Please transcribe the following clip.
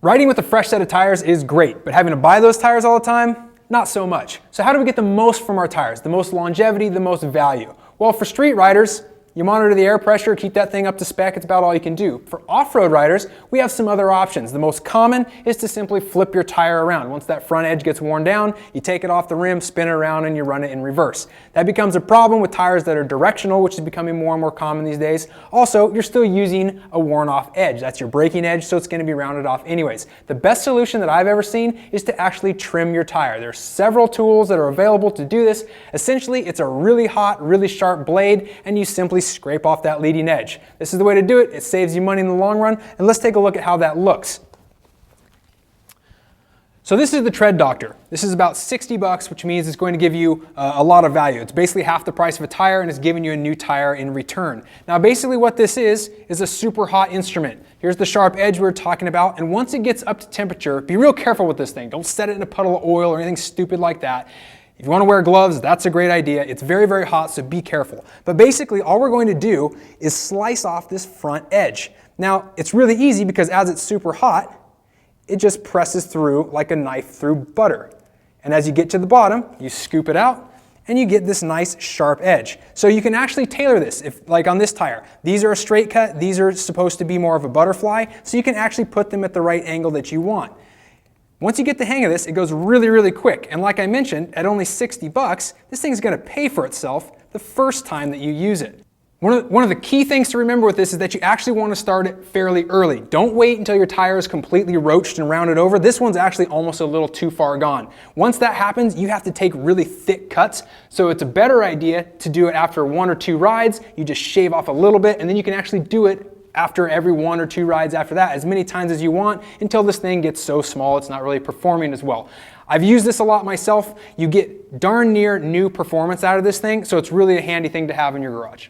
Riding with a fresh set of tires is great, but having to buy those tires all the time, not so much. So how do we get the most from our tires? The most longevity, the most value? Well, for street riders, you monitor the air pressure, keep that thing up to spec, it's about all you can do. For off-road riders, we have some other options. The most common is to simply flip your tire around. Once that front edge gets worn down, you take it off the rim, spin it around, and you run it in reverse. That becomes a problem with tires that are directional, which is becoming more and more common these days. Also, you're still using a worn-off edge. That's your braking edge, so it's going to be rounded off anyways. The best solution that I've ever seen is to actually trim your tire. There's several tools that are available to do this. Essentially, it's a really hot, really sharp blade, and you simply scrape off that leading edge. This is the way to do it. It saves you money in the long run, and let's take a look at how that looks. So this is the Tread Doctor. This is about 60 bucks, which means it's going to give you a lot of value. It's basically half the price of a tire, and it's giving you a new tire in return. Now basically what this is a super hot instrument. Here's the sharp edge we were talking about, and once it gets up to temperature, be real careful with this thing. Don't set it in a puddle of oil or anything stupid like that. If you want to wear gloves, that's a great idea. It's very, very hot, so be careful. But basically, all we're going to do is slice off this front edge. Now, it's really easy because as it's super hot, it just presses through like a knife through butter. And as you get to the bottom, you scoop it out, and you get this nice sharp edge. So you can actually tailor this, like on this tire. These are a straight cut, these are supposed to be more of a butterfly, so you can actually put them at the right angle that you want. Once you get the hang of this, it goes really, really quick. And like I mentioned, at only 60 bucks, this thing's gonna pay for itself the first time that you use it. One of the key things to remember with this is that you actually want to start it fairly early. Don't wait until your tire is completely roached and rounded over. This one's actually almost a little too far gone. Once that happens, you have to take really thick cuts, so it's a better idea to do it after 1 or 2 rides. You just shave off a little bit, and then you can actually do it after every 1 or 2 rides after that, as many times as you want, until this thing gets so small it's not really performing as well. I've used this a lot myself. You get darn near new performance out of this thing, so it's really a handy thing to have in your garage.